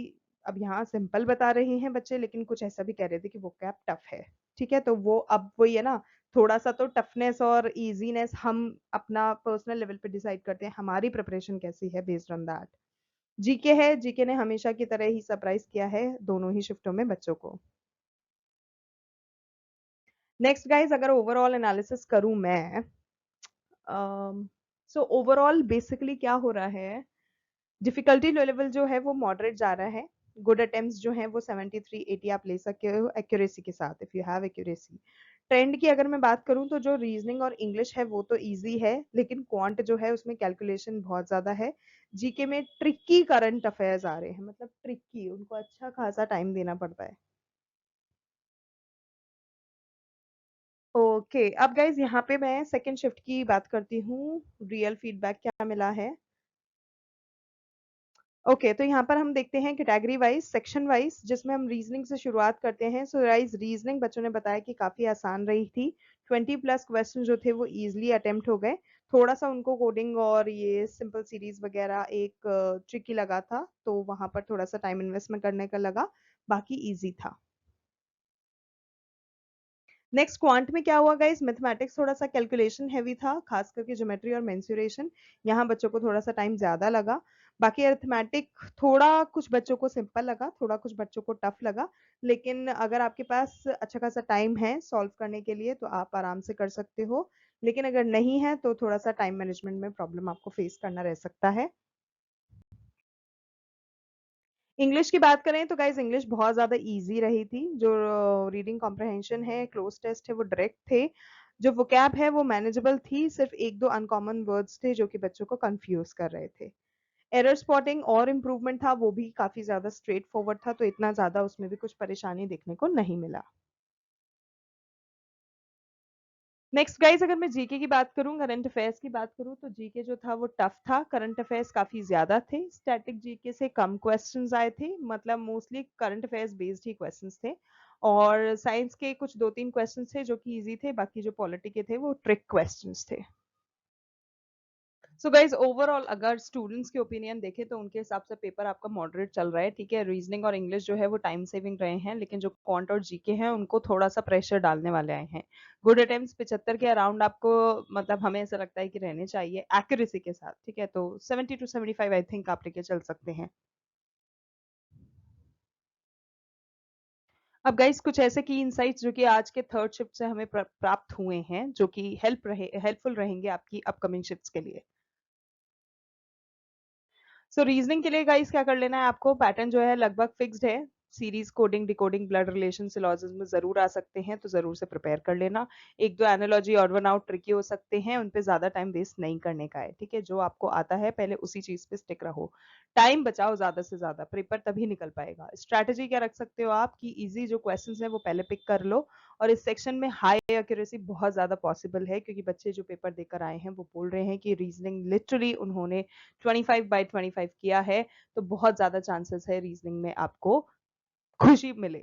अब यहाँ सिंपल बता रहे हैं बच्चे, लेकिन कुछ ऐसा भी कह रहे थे कि वो कैप टफ है। ठीक है, तो वो अब वही है ना, थोड़ा सा तो टफनेस और इजीनेस हम अपना पर्सनल लेवल पे डिसाइड करते हैं, हमारी प्रिपरेशन कैसी है बेस्ड ऑन दैट। जीके है, जीके ने हमेशा की तरह ही सरप्राइज किया है दोनों ही शिफ्टों में बच्चों को। नेक्स्ट गाइज अगर ओवरऑल एनालिसिस करूं मैं, सो ओवरऑल बेसिकली क्या हो रहा है, डिफिकल्टी लेवल जो है वो मॉडरेट जा रहा है। गुड अटेम्प्ट्स जो हैं वो 73 80 आप ले सकते हो एक्यूरेसी के साथ, if you have accuracy. Trend की अगर मैं बात करूं तो जो रीजनिंग और इंग्लिश है वो तो इजी है, लेकिन क्वांट जो है उसमें कैलकुलेशन बहुत ज्यादा है। जीके में ट्रिकी करंट अफेयर्स आ रहे हैं, मतलब ट्रिकी, उनको अच्छा खासा टाइम देना पड़ता है। ओके, अब गाइज यहाँ पे मैं सेकेंड शिफ्ट की बात करती हूँ, रियल फीडबैक क्या मिला है। ओके, तो यहाँ पर हम देखते हैं कैटेगरी वाइज, सेक्शन वाइज, जिसमें हम रीजनिंग से शुरुआत करते हैं। सो गाइस रीजनिंग बच्चों ने बताया कि काफी आसान रही थी, 20+ क्वेश्चन जो थे वो इजीली अटेम्प्ट हो गए। थोड़ा सा उनको कोडिंग और ये सिंपल सीरीज वगैरह एक ट्रिकी लगा था, तो वहां पर थोड़ा सा टाइम इन्वेस्टमेंट करने का लगा, बाकी इजी था। नेक्स्ट क्वांट में क्या हुआ गाइस, मैथमेटिक्स थोड़ा सा कैलकुलेशन हैवी था, खास करके ज्योमेट्री और मेंसुरेशन, यहाँ बच्चों को थोड़ा सा टाइम ज्यादा लगा। बाकी अरिथमेटिक थोड़ा कुछ बच्चों को सिंपल लगा, थोड़ा कुछ बच्चों को टफ लगा, लेकिन अगर आपके पास अच्छा खासा टाइम है सॉल्व करने के लिए तो आप आराम से कर सकते हो, लेकिन अगर नहीं है तो थोड़ा सा टाइम मैनेजमेंट में प्रॉब्लम आपको फेस करना रह सकता है। इंग्लिश की बात करें तो गाइज इंग्लिश बहुत ज़्यादा इजी रही थी, जो रीडिंग कॉम्प्रहेंशन है, क्लोज टेस्ट है, वो डायरेक्ट थे। जो वोकैब है वो मैनेजेबल थी, सिर्फ एक दो अनकॉमन वर्ड्स थे जो कि बच्चों को कंफ्यूज कर रहे थे। एरर स्पॉटिंग और इम्प्रूवमेंट था, वो भी काफ़ी ज़्यादा स्ट्रेट फॉरवर्ड था, तो इतना ज़्यादा उसमें भी कुछ परेशानी देखने को नहीं मिला। नेक्स्ट गाइस अगर मैं जीके की बात करूं, करंट अफेयर्स की बात करूं, तो जीके जो था वो टफ था, करंट अफेयर्स काफी ज्यादा थे, स्टैटिक जीके से कम क्वेश्चंस आए थे, मतलब मोस्टली करंट अफेयर्स बेस्ड ही क्वेश्चंस थे। और साइंस के कुछ दो तीन क्वेश्चंस थे जो कि इजी थे, बाकी जो पॉलिटी के थे वो ट्रिक क्वेश्चंस थे। सो गाइज ओवरऑल अगर स्टूडेंट्स के ओपिनियन देखें तो उनके हिसाब से पेपर आपका मॉडरेट चल रहा है, ठीक है। रीजनिंग और इंग्लिश जो है वो टाइम सेविंग रहे हैं, लेकिन जो क्वांट और जीके हैं उनको थोड़ा सा प्रेशर डालने वाले आए हैं। गुड अटेम्प्ट्स 75 के अराउंड आपको, मतलब हमें ऐसा लगता है कि रहने चाहिए एक्यूरेसी के साथ, ठीक है। तो 70 to 75 आई थिंक आप लेके चल सकते हैं। अब गाइस कुछ ऐसे की इनसाइट्स जो कि आज के थर्ड शिफ्ट से हमें प्राप्त हुए हैं, जो कि हेल्पफुल रहेंगे आपकी अपकमिंग शिफ्ट्स के लिए। सो रीजनिंग के लिए गाइस क्या कर लेना है आपको, पैटर्न जो है लगभग फिक्स्ड है। Series coding decoding blood relation syllogism में जरूर आ सकते हैं, तो जरूर से प्रिपेयर कर लेना। एक दो एनालॉजी और वन आउट ट्रिकी हो सकते हैं, उन पे ज्यादा टाइम वेस्ट नहीं करने का है, ठीक है। जो आपको आता है पहले उसी चीज पे स्टिक रहो, टाइम बचाओ ज्यादा से ज्यादा, पेपर तभी निकल पाएगा। स्ट्रैटेजी क्या रख सकते हो आप कि इजी जो क्वेश्चंस हैं वो पहले पिक कर लो, और इस सेक्शन में हाई एक्यूरेसी बहुत ज्यादा पॉसिबल है, क्योंकि बच्चे जो पेपर देकर आए हैं वो बोल रहे हैं कि रीजनिंग लिटरली उन्होंने 25/25 किया है, तो बहुत ज्यादा चांसेस है रीजनिंग में आपको खुशी मिले।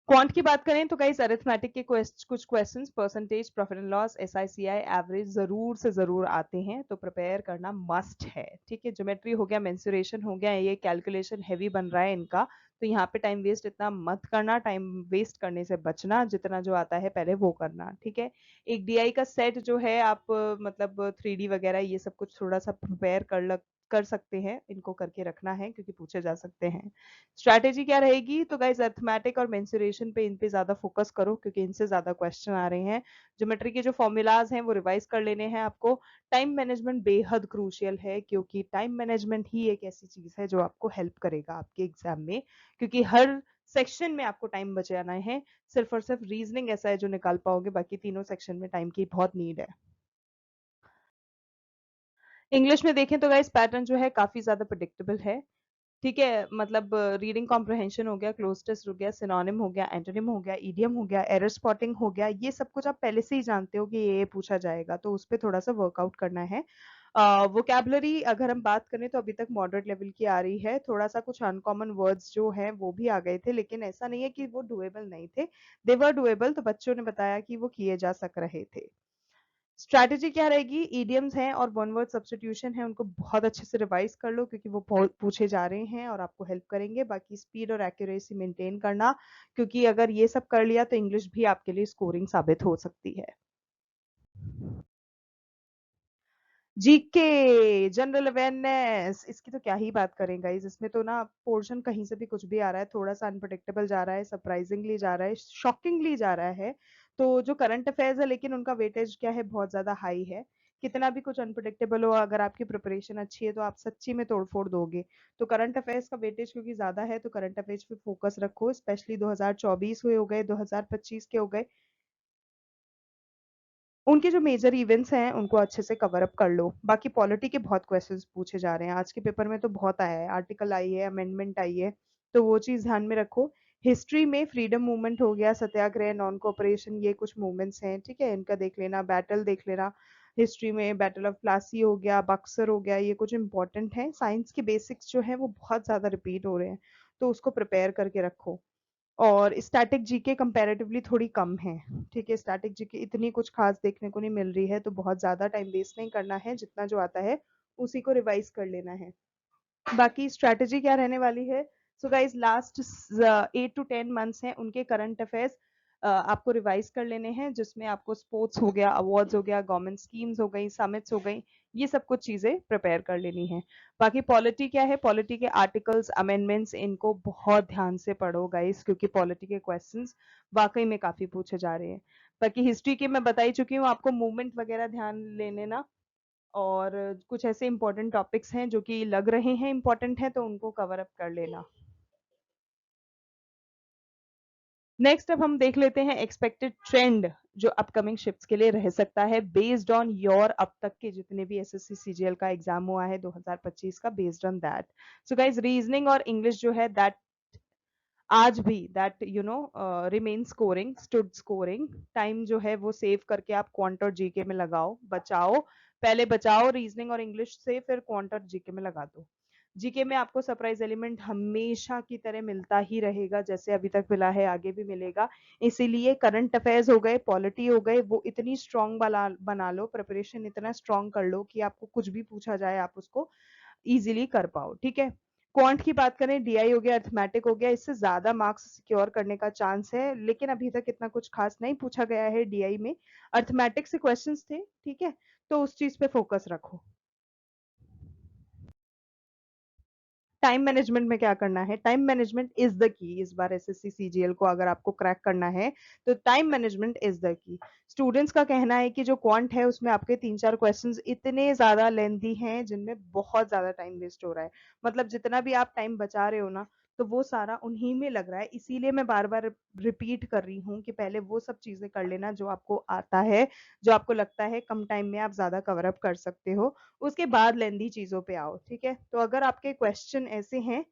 क्वांट की बात करें तो गाइस अरिथमेटिक के कुछ questions, percentage, profit and loss, SI CI, average जरूर से जरूर आते हैं, तो प्रिपेयर करना मस्ट है, ठीक है। ज्योमेट्री हो गया, मेंसुरेशन हो गया, ये कैलकुलेशन हैवी बन रहा है इनका, तो यहाँ पे टाइम वेस्ट इतना मत करना, टाइम वेस्ट करने से बचना, जितना जो आता है पहले वो करना, ठीक है। एक डीआई का सेट जो है आप मतलब 3D वगैरह ये सब कुछ थोड़ा सा प्रिपेयर कर सकते हैं, इनको करके रखना है क्योंकि पूछे जा सकते हैं। स्ट्रैटेजी क्या रहेगी, तो गाइस अर्थमेटिक और मेंसुरेशन पे इन पे ज्यादा फोकस करो, क्योंकि इनसे ज्यादा क्वेश्चन आ रहे हैं। ज्योमेट्री के जो फॉर्मूलाज हैं वो रिवाइज कर लेने हैं आपको। टाइम मैनेजमेंट बेहद क्रूशियल है, क्योंकि टाइम मैनेजमेंट ही एक ऐसी चीज है जो आपको हेल्प करेगा आपके एग्जाम में, क्योंकि हर सेक्शन में आपको टाइम बचाना है। सिर्फ और सिर्फ रीजनिंग ऐसा है जो निकाल पाओगे, बाकी तीनों सेक्शन में टाइम की बहुत नीड है। इंग्लिश में देखें तो गाइस पैटर्न जो है काफी ज्यादा प्रिडिक्टेबल है, ठीक है। मतलब रीडिंग कॉम्प्रहेंशन हो गया, क्लोज टेस्ट हो गया, सिनोनिम हो गया, एंटोनिम हो गया, ईडियम हो गया, एरर स्पॉटिंग हो गया, ये सब कुछ आप पहले से ही जानते हो कि ये पूछा जाएगा, तो उस पर थोड़ा सा वर्कआउट करना है। वोकैबुलरी अगर हम बात करें तो अभी तक मॉडरेट लेवल की आ रही है, थोड़ा सा कुछ अनकॉमन वर्ड्स जो हैं वो भी आ गए थे, लेकिन ऐसा नहीं है कि वो डुएबल नहीं थे, दे वर डुएबल, तो बच्चों ने बताया कि वो किए जा सक रहे थे। स्ट्रैटेजी क्या रहेगी, ईडियम्स हैं और वन वर्ड सब्स्टिट्यूशन है, उनको बहुत अच्छे से रिवाइज कर लो, क्योंकि वो बहुत पूछे जा रहे हैं और आपको हेल्प करेंगे। बाकी स्पीड और एक्यूरेसी मेंटेन करना, क्योंकि अगर ये सब कर लिया तो इंग्लिश भी आपके लिए स्कोरिंग साबित हो सकती है। जीके जनरल अवेयरनेस, इसकी तो क्या ही बात करें गाइस, इसमें तो ना पोर्शन कहीं से भी कुछ भी आ रहा है, थोड़ा सा अनप्रडिक्टेबल जा रहा है, सरप्राइजिंगली जा रहा है, शॉकिंगली जा रहा है। तो जो करंट अफेयर्स है, लेकिन उनका वेटेज क्या है, बहुत ज्यादा हाई है। कितना भी कुछ अनप्रडिक्टेबल हो, अगर आपकी प्रिपरेशन अच्छी है तो आप सच्ची में तोड़फोड़ दोगे। तो करंट अफेयर्स का वेटेज क्योंकि ज्यादा है, तो करंट अफेयर्स पे फोकस रखो, स्पेशली 2024 हुए हो गए, 2025 के हो गए, उनके जो मेजर इवेंट्स हैं उनको अच्छे से कवर अप कर लो। बाकी पॉलिटी के बहुत क्वेश्चंस पूछे जा रहे हैं आज के पेपर में, तो बहुत आया है, आर्टिकल आई है, अमेंडमेंट आई है, तो वो चीज ध्यान में रखो। हिस्ट्री में फ्रीडम मूवमेंट हो गया, सत्याग्रह, नॉन कोऑपरेशन, ये कुछ मूवमेंट्स हैं, ठीक है, इनका देख लेना। बैटल देख लेना, हिस्ट्री में बैटल ऑफ प्लासी हो गया, बक्सर हो गया, ये कुछ इंपॉर्टेंट है। साइंस के बेसिक्स जो है वो बहुत ज्यादा रिपीट हो रहे हैं, तो उसको प्रिपेयर करके रखो। और स्टैटिक जीके कंपैरेटिवली थोड़ी कम है, ठीक है। स्टैटिक जीके इतनी कुछ खास देखने को नहीं मिल रही है, तो बहुत ज्यादा टाइम वेस्ट नहीं करना है, जितना जो आता है उसी को रिवाइज कर लेना है। बाकी स्ट्रैटेजी क्या रहने वाली है, so guys last 8 to 10 months हैं उनके करंट अफेयर्स आपको रिवाइज कर लेने हैं, जिसमें आपको स्पोर्ट्स हो गया, अवार्ड्स हो गया, गवर्नमेंट स्कीम्स हो गई, समिट्स हो गई, ये सब कुछ चीजें प्रिपेयर कर लेनी है। बाकी पॉलिटी क्या है, पॉलिटी के आर्टिकल्स, अमेंडमेंट्स, इनको बहुत ध्यान से पढ़ो गाइस, क्योंकि पॉलिटी के क्वेश्चंस वाकई में काफी पूछे जा रहे हैं। बाकी हिस्ट्री के मैं बता ही चुकी हूँ आपको, मूवमेंट वगैरह ध्यान लेने ना, और कुछ ऐसे इंपॉर्टेंट टॉपिक्स हैं जो कि लग रहे हैं इंपॉर्टेंट है, तो उनको कवर अप कर लेना। नेक्स्ट अब हम देख लेते हैं एक्सपेक्टेड ट्रेंड जो अपकमिंग शिफ्ट्स के लिए रह सकता है, बेस्ड ऑन योर अब तक के जितने भी एसएससी सीजीएल का एग्जाम हुआ है 2025 का, based on that. So guys reasoning और इंग्लिश जो है दैट आज भी that remain scoring, stood scoring. Time जो है वो सेव करके आप क्वांट और जीके में लगाओ, बचाओ, पहले बचाओ रीजनिंग और इंग्लिश से, फिर क्वांट और जीके में लगा दो। जीके में आपको सरप्राइज एलिमेंट हमेशा की तरह मिलता ही रहेगा, जैसे अभी तक मिला है आगे भी मिलेगा। इसीलिए करंट अफेयर्स हो गए, पॉलिटी हो गए, वो इतनी स्ट्रांग बना लो, प्रिपरेशन इतना स्ट्रांग कर लो कि आपको कुछ भी पूछा जाए आप उसको इजीली कर पाओ, ठीक है। क्वांट की बात करें, डीआई हो गया, अर्थमेटिक हो गया, इससे ज्यादा मार्क्स सिक्योर करने का चांस है, लेकिन अभी तक इतना कुछ खास नहीं पूछा गया है डीआई में। अर्थमेटिक से क्वेश्चंस थे, ठीक है, तो उस चीज पे फोकस रखो। टाइम मैनेजमेंट में क्या करना है, time management is the key. इस बार एसएससी सीजीएल को अगर आपको क्रैक करना है तो time management is the key. Students का कहना है कि जो क्वांट है उसमें आपके 3-4 क्वेश्चंस इतने ज्यादा लेंथी हैं जिनमें बहुत ज्यादा टाइम वेस्ट हो रहा है। मतलब जितना भी आप टाइम बचा रहे हो ना, तो वो सारा उन्हीं में लग रहा है। इसीलिए मैं बार बार रिपीट कर रही हूँ कि पहले वो सब चीजें कर लेना जो आपको आता है, जो आपको लगता है कम टाइम में आप ज्यादा कवर अप कर सकते हो, उसके बाद लेंदी चीजों पे आओ, ठीक है। तो अगर आपके क्वेश्चन ऐसे हैं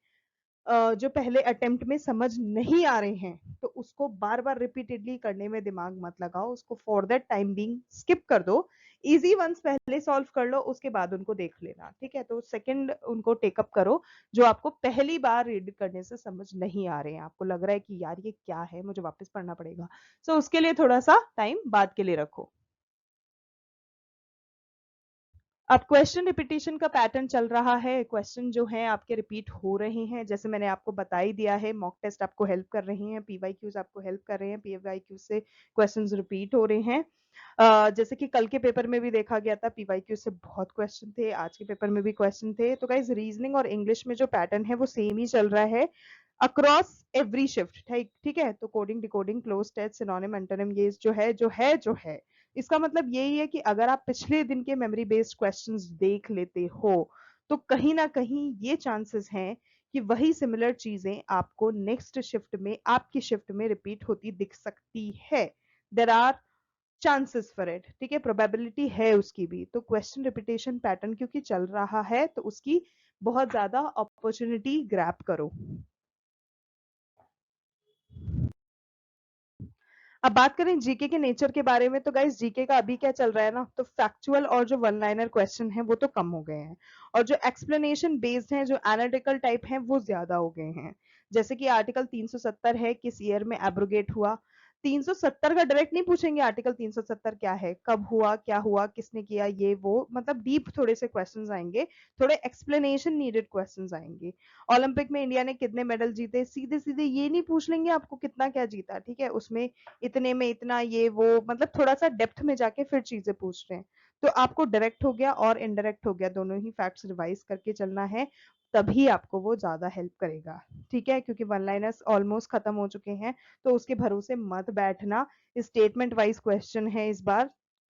जो पहले अटेम्प्ट में समझ नहीं आ रहे हैं, तो उसको बार बार रिपीटेडली करने में दिमाग मत लगाओ, उसको for that time being skip कर दो। इजी वंस पहले सॉल्व कर लो, उसके बाद उनको देख लेना, ठीक है। तो सेकंड उनको टेकअप करो जो आपको पहली बार रीड करने से समझ नहीं आ रहे हैं, आपको लग रहा है कि यार ये क्या है, मुझे वापस पढ़ना पड़ेगा। सो उसके लिए थोड़ा सा टाइम बाद के लिए रखो। अब क्वेश्चन रिपीटिशन का पैटर्न चल रहा है, क्वेश्चन जो है आपके रिपीट हो रहे हैं, जैसे मैंने आपको बता ही दिया है। मॉक टेस्ट आपको हेल्प कर रहे हैं, पीवाईक्यूज आपको हेल्प कर रहे हैं, पीवाईक्यू से क्वेश्चंस रिपीट हो रहे हैं। जैसे कि कल के पेपर में भी देखा गया था, पीवाईक्यू से बहुत क्वेश्चन थे, आज के पेपर में भी क्वेश्चन थे। तो गाइस रीजनिंग और इंग्लिश में जो पैटर्न है वो सेम ही चल रहा है अक्रॉस एवरी शिफ्ट, ठीक ठीक है। तो coding, decoding, cloze test, synonym, antonym, ये जो है इसका मतलब यही है कि अगर आप पिछले दिन के मेमोरी बेस्ड क्वेश्चंस देख लेते हो, तो कहीं ना कहीं ये चांसेस हैं कि वही सिमिलर चीजें आपको नेक्स्ट शिफ्ट में, आपकी शिफ्ट में रिपीट होती दिख सकती है। There are chances for it, ठीक है, प्रोबेबिलिटी है उसकी भी। तो क्वेश्चन रिपीटेशन पैटर्न क्योंकि चल रहा है, तो उसकी बहुत ज्यादा अपॉर्चुनिटी ग्रैब करो। अब बात करें जीके के नेचर के बारे में, तो गाइस जीके का अभी क्या चल रहा है ना, तो फैक्चुअल और जो वन लाइनर क्वेश्चन है वो तो कम हो गए हैं, और जो एक्सप्लेनेशन बेस्ड हैं, जो एनालिटिकल टाइप हैं, वो ज्यादा हो गए हैं। जैसे कि आर्टिकल 370 है, किस ईयर में एब्रोगेट हुआ। 370 का डायरेक्ट नहीं पूछेंगे, आर्टिकल 370 क्या है, कब हुआ, क्या हुआ, किसने किया, ये वो, मतलब डीप थोड़े से क्वेश्चंस आएंगे, थोड़े एक्सप्लेनेशन नीडेड क्वेश्चंस आएंगे। ओलंपिक में इंडिया ने कितने मेडल जीते, सीधे सीधे ये नहीं पूछ लेंगे आपको कितना क्या जीता, ठीक है, उसमें इतने में इतना, ये वो, मतलब थोड़ा सा डेप्थ में जाके फिर चीजें पूछ रहे हैं। तो आपको डायरेक्ट हो गया और इनडायरेक्ट हो गया, दोनों ही फैक्ट्स रिवाइज करके चलना है, तभी आपको वो ज्यादा हेल्प करेगा, ठीक है। क्योंकि वन लाइनर्स ऑलमोस्ट खत्म हो चुके हैं, तो उसके भरोसे मत बैठना। स्टेटमेंट वाइज क्वेश्चन है इस बार,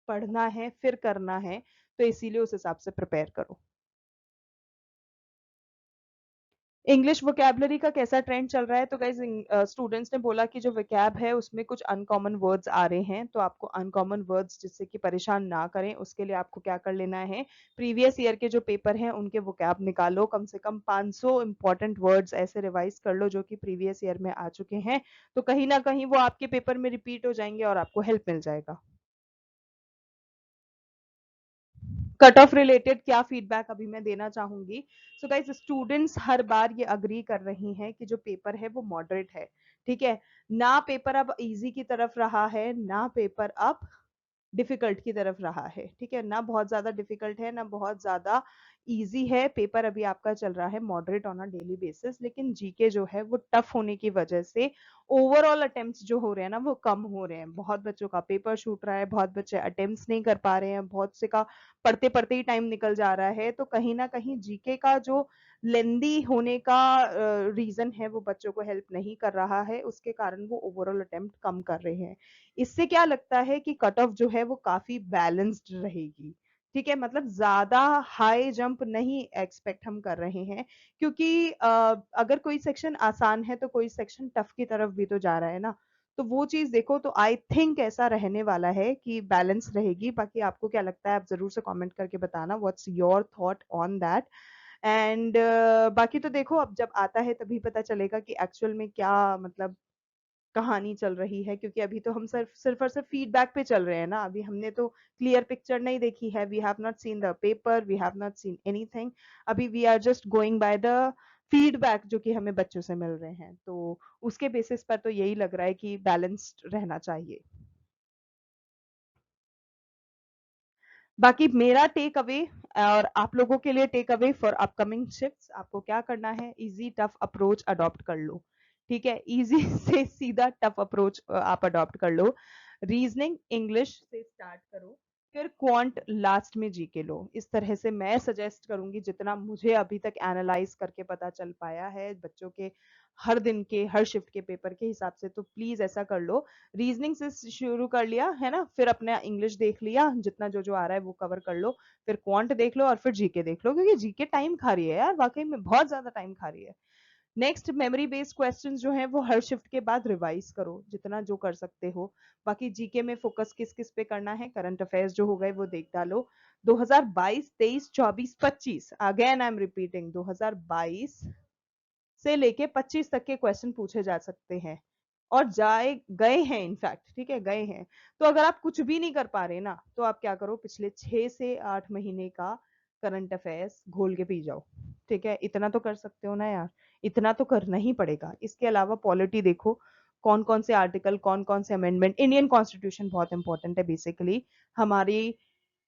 पढ़ना है फिर करना है, तो इसीलिए उस हिसाब से प्रिपेयर करो। इंग्लिश वोकैबलरी का कैसा ट्रेंड चल रहा है, तो गाइज स्टूडेंट्स ने बोला कि जो वोकैब है उसमें कुछ अनकॉमन वर्ड्स आ रहे हैं, तो आपको अनकॉमन वर्ड्स जिससे कि परेशान ना करें, उसके लिए आपको क्या कर लेना है, प्रीवियस ईयर के जो पेपर हैं उनके वोकैब निकालो, कम से कम 500 इंपॉर्टेंट वर्ड्स ऐसे रिवाइज कर लो जो कि प्रीवियस ईयर में आ चुके हैं, तो कहीं ना कहीं वो आपके पेपर में रिपीट हो जाएंगे और आपको हेल्प मिल जाएगा। कट ऑफ रिलेटेड क्या फीडबैक अभी मैं देना चाहूंगी। सो गाइस स्टूडेंट्स हर बार ये अग्री कर रही हैं कि जो पेपर है वो मॉडरेट है, ठीक है। ना पेपर अब इजी की तरफ रहा है, ना पेपर अब डिफिकल्ट की तरफ रहा है, ठीक है, ना बहुत ज्यादा डिफिकल्ट है, ना बहुत ज्यादा इजी है। पेपर अभी आपका चल रहा है moderate on a daily basis, लेकिन जीके जो है वो टफ होने की वजह से ओवरऑल अटेम्प्ट्स जो हो रहे हैं ना वो कम हो रहे हैं, बहुत बच्चों का पेपर छूट रहा है, बहुत बच्चे अटेम्प्ट्स नहीं कर पा रहे हैं, बहुत से का पढ़ते पढ़ते ही टाइम निकल जा रहा है। तो कहीं ना कहीं जीके का जो लेंदी होने का रीजन है वो बच्चों को हेल्प नहीं कर रहा है, उसके कारण वो ओवरऑल अटेम्प्ट कम कर रहे हैं। इससे क्या लगता है कि कट ऑफ जो है वो काफी बैलेंस्ड रहेगी, ठीक है, मतलब ज्यादा हाई जंप नहीं एक्सपेक्ट हम कर रहे हैं, क्योंकि अगर कोई सेक्शन आसान है तो कोई सेक्शन टफ की तरफ भी तो जा रहा है ना। तो वो चीज देखो, तो आई थिंक ऐसा रहने वाला है कि बैलेंस रहेगी। बाकी आपको क्या लगता है आप जरूर से कमेंट करके बताना, what's your thought on that. And बाकी तो देखो अब जब आता है तभी पता चलेगा कि एक्चुअल में क्या, मतलब कहानी चल रही है, क्योंकि अभी तो हम सिर्फ और सिर्फ फीडबैक पे चल रहे हैं ना, अभी हमने तो क्लियर पिक्चर नहीं देखी है, we have not seen the paper, we have not seen anything, अभी we are just going by the feedback जो कि हमें बच्चों से मिल रहे हैं, तो उसके बेसिस पर तो यही लग रहा है कि बैलेंस्ड रहना चाहिए। बाकी मेरा टेक अवे और आप लोगों के लिए takeaway for upcoming shifts, आपको क्या करना है, इजी टफ अप्रोच अडॉप्ट कर लो, ठीक है, इजी से सीधा टफ अप्रोच आप अडॉप्ट कर लो, रीजनिंग इंग्लिश से स्टार्ट करो, फिर क्वांट लास्ट में जीके लो, इस तरह से मैं सजेस्ट करूंगी, जितना मुझे अभी तक एनालाइज करके पता चल पाया है बच्चों के हर दिन के हर शिफ्ट के पेपर के हिसाब से, तो प्लीज ऐसा कर लो, रीजनिंग से शुरू कर लिया है ना, फिर अपना इंग्लिश देख लिया, जितना जो जो आ रहा है वो कवर कर लो, फिर क्वांट देख लो और फिर जीके देख लो, क्योंकि जीके टाइम खा रही है यार, वाकई में बहुत ज्यादा टाइम खा रही है। नेक्स्ट मेमोरी बेस्ड क्वेश्चंस जो है वो हर शिफ्ट के बाद रिवाइज करो जितना जो कर सकते हो, बाकी जीके में फोकस किस किस पे करना है, करंट अफेयर्स जो हो गए वो देख डालो, 2022 23 24 25, अगेन आई एम रिपीटिंग, 2022 से लेके 25 तक के क्वेश्चन पूछे जा सकते हैं, और जाए गए हैं, इनफैक्ट ठीक है गए हैं, तो अगर आप कुछ भी नहीं कर पा रहे ना, तो आप क्या करो, पिछले 6 से 8 महीने का करंट अफेयर्स घोल के पी जाओ, ठीक है, इतना तो कर सकते हो ना यार, इतना तो करना ही पड़ेगा, इसके अलावा पॉलिटी देखो, कौन कौन से आर्टिकल, कौन कौन से अमेंडमेंट, इंडियन कॉन्स्टिट्यूशन बहुत इंपॉर्टेंट है बेसिकली, हमारी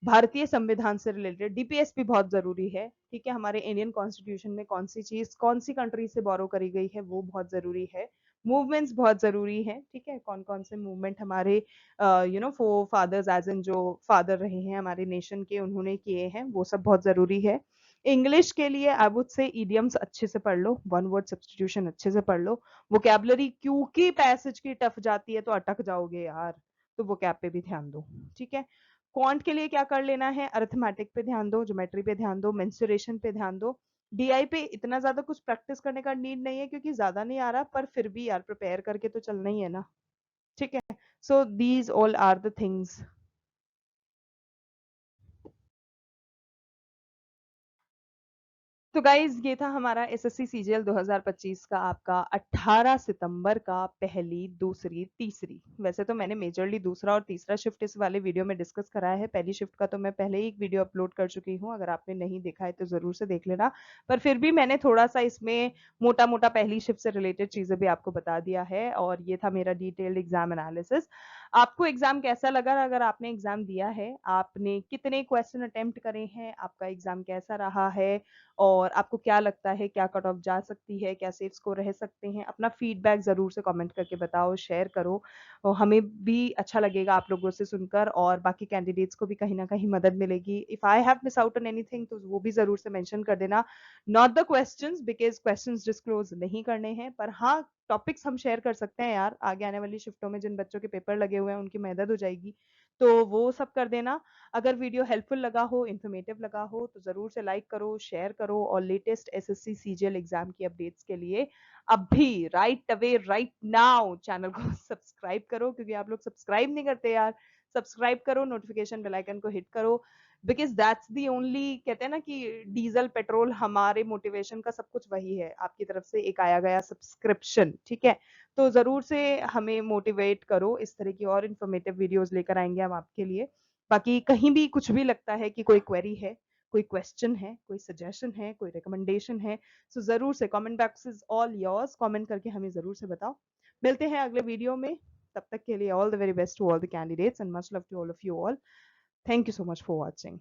भारतीय संविधान से रिलेटेड डीपीएस भी बहुत जरूरी है, ठीक है, हमारे इंडियन कॉन्स्टिट्यूशन में कौन सी चीज कौन सी कंट्री से बोरो करी गई है वो बहुत जरूरी है, मूवमेंट्स बहुत जरूरी है, ठीक है, कौन कौन से मूवमेंट हमारे फो फादर्स एज इन जो फादर रहे हैं हमारे नेशन के उन्होंने किए हैं, वो सब बहुत जरूरी है। इंग्लिश के लिए आई वुड से इडियम्स अच्छे से पढ़ लो, वन वर्ड सब्सटीट्यूशन अच्छे से पढ़ लो, वोकैबुलरी क्योंकि पैसेज की टफ जाती है तो अटक जाओगे यार, तो वोकैब पे भी ध्यान दो, ठीक है। क्वांट के लिए क्या कर लेना है, अरिथमेटिक पे ध्यान दो, ज्योमेट्री पे ध्यान दो, मेंसुरेशन पे ध्यान दो, डीआई पे इतना ज्यादा कुछ प्रैक्टिस करने का नीड नहीं है क्योंकि ज्यादा नहीं आ रहा, पर फिर भी यार प्रिपेयर करके तो चलना ही है ना, ठीक है, so these all are the things. तो गाइज ये था हमारा एसएससी सीजीएल 2025 का आपका 18 सितंबर का पहली दूसरी तीसरी, वैसे तो मैंने मेजरली दूसरा और तीसरा शिफ्ट इस वाले वीडियो में डिस्कस करा है, पहली शिफ्ट का तो मैं पहले ही एक वीडियो अपलोड कर चुकी हूँ, अगर आपने नहीं देखा है तो जरूर से देख लेना, पर फिर भी मैंने थोड़ा सा इसमें मोटा मोटा पहली शिफ्ट से रिलेटेड चीजें भी आपको बता दिया है, और ये था मेरा डिटेल्ड एग्जाम एनालिसिस। आपको एग्जाम कैसा लगा, अगर आपने एग्जाम दिया है, आपने कितने क्वेश्चन अटेम्प्ट करे हैं, आपका एग्जाम कैसा रहा है, और आपको क्या लगता है क्या कट ऑफ जा सकती है, क्या सेफ स्कोर रह सकते हैं, अपना फीडबैक जरूर से कमेंट करके बताओ, शेयर करो, और हमें भी अच्छा लगेगा आप लोगों से सुनकर, और बाकी कैंडिडेट्स को भी कहीं ना कहीं मदद मिलेगी, if I have miss out on anything तो वो भी जरूर से मेंशन कर देना, not the questions because questions disclose नहीं करने हैं, पर हाँ टॉपिक्स हम शेयर कर सकते हैं यार, आगे आने वाली शिफ्टों में जिन बच्चों के पेपर लगे हुए हैं उनकी मदद हो जाएगी, तो वो सब कर देना। अगर वीडियो हेल्पफुल लगा हो, इंफॉर्मेटिव लगा हो, तो जरूर से लाइक करो, शेयर करो, और लेटेस्ट एसएससी सीजीएल एग्जाम की अपडेट्स के लिए अभी right away right now channel को सब्सक्राइब करो, क्योंकि आप लोग सब्सक्राइब नहीं करते यार, सब्सक्राइब करो, नोटिफिकेशन बेल आइकन को हिट करो, बिकॉज दैट्स दी ओनली, कहते हैं ना कि डीजल पेट्रोल, हमारे मोटिवेशन का सब कुछ वही है, आपकी तरफ से एक आया गया सब्सक्रिप्शन, ठीक है, तो जरूर से हमें मोटिवेट करो, इस तरह की और इन्फॉर्मेटिव वीडियोस लेकर आएंगे हम आपके लिए। बाकी कहीं भी कुछ भी लगता है कि कोई क्वेरी है, कोई क्वेश्चन है, कोई सजेशन है, कोई रिकमेंडेशन है, सो जरूर से comment box is all yours, comment करके हमें जरूर से बताओ। मिलते हैं अगले वीडियो में, तब तक के लिए all the very best to all the candidates and much love to all of you all. Thank you so much for watching.